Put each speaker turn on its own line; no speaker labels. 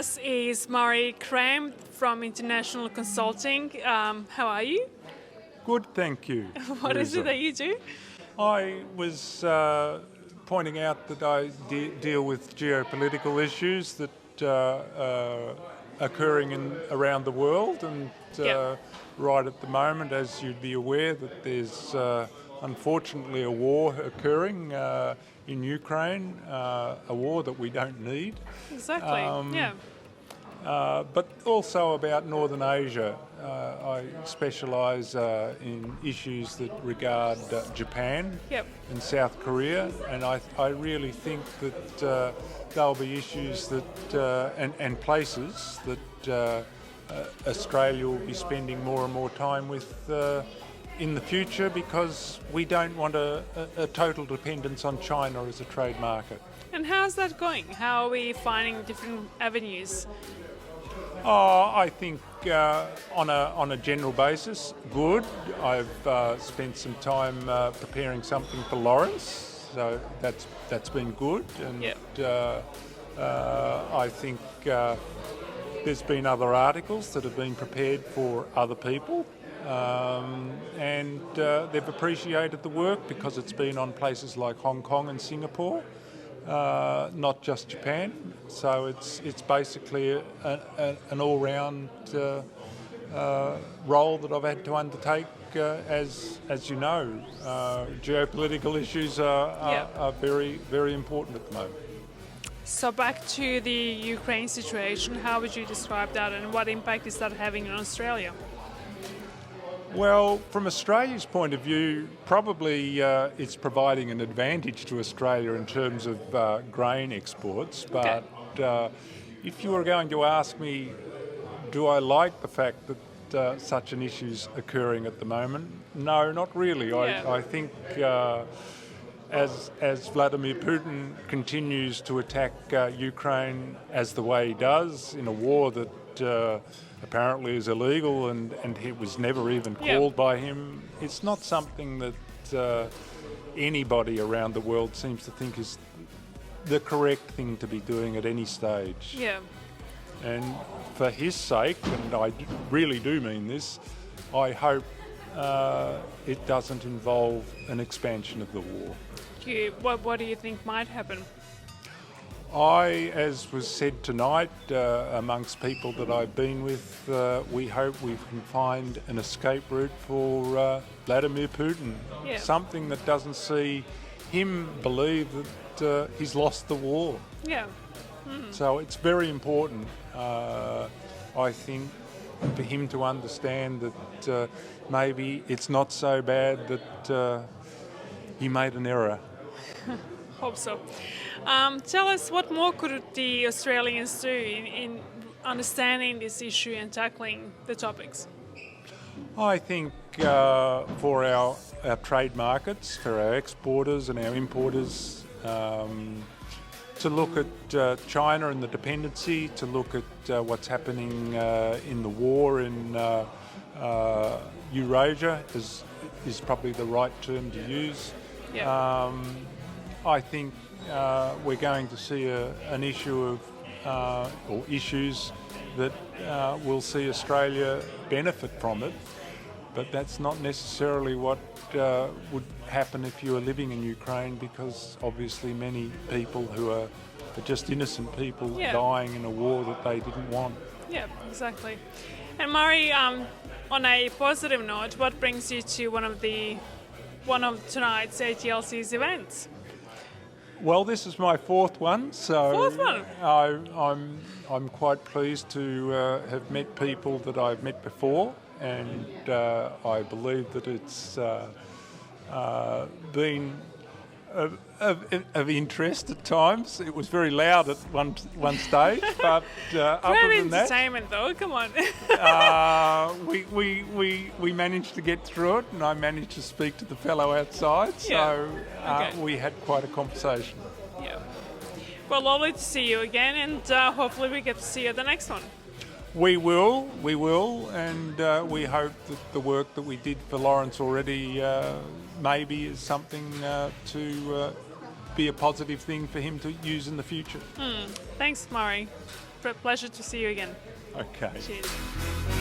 us is Murray Cram from International Consulting. How are you?
Good, thank you.
What is it that you do?
I was pointing out that I deal with geopolitical issues that are occurring around the world, and right at the moment, as you'd be aware, that there's unfortunately a war occurring in Ukraine, a war that we don't need.
Exactly,
But also about Northern Asia. I specialise in issues that regard Japan and South Korea, and I really think that there'll be issues that and places that Australia will be spending more and more time with in the future, because we don't want a total dependence on China as a trade market.
And how's that going? How are we finding different avenues?
I think on a general basis, good. I've spent some time preparing something for Lawrence, so that's been good. And I think there's been other articles that have been prepared for other people, and they've appreciated the work because it's been on places like Hong Kong and Singapore. Not just Japan, so it's basically an all-round role that I've had to undertake. As you know, geopolitical issues are very, very important at the moment.
So back to the Ukraine situation, how would you describe that, and what impact is that having on Australia?
Well, from Australia's point of view, probably it's providing an advantage to Australia in terms of grain exports. But if you were going to ask me, do I like the fact that such an issue's occurring at the moment? No, not really. I think as Vladimir Putin continues to attack Ukraine as the way he does, in a war that apparently is illegal and it was never even called by him, it's not something that anybody around the world seems to think is the correct thing to be doing at any stage. And for his sake, and I really do mean this, I hope it doesn't involve an expansion of the war.
What do you think might happen?
As was said tonight, amongst people that I've been with, we hope we can find an escape route for Vladimir Putin. Something that doesn't see him believe that he's lost the war. So it's very important, I think, for him to understand that maybe it's not so bad that he made an error.
Hope so. Tell us, what more could the Australians do in understanding this issue and tackling the topics?
I think for our trade markets, for our exporters and our importers, to look at China and the dependency, to look at what's happening in the war in Eurasia is probably the right term to use. I think we're going to see an issue of, or issues that will see Australia benefit from it, but that's not necessarily what would happen if you were living in Ukraine, because obviously many people who are just innocent people dying in a war that they didn't want.
Yeah, exactly. And Murray, on a positive note, what brings you to one of tonight's ATLC's events?
Well, this is my fourth one, so
fourth one.
I'm quite pleased to have met people that I've met before, and I believe that it's been of interest at times. It was very loud at one stage, but other than that,
entertainment though. Come on.
we managed to get through it, and I managed to speak to the fellow outside. So we had quite a conversation.
Yeah. Well, lovely to see you again, and hopefully we get to see you at the next one.
We will, and we hope that the work that we did for Lawrence already maybe is something to be a positive thing for him to use in the future.
Thanks, Murray. Pleasure to see you again.
Okay.
Cheers.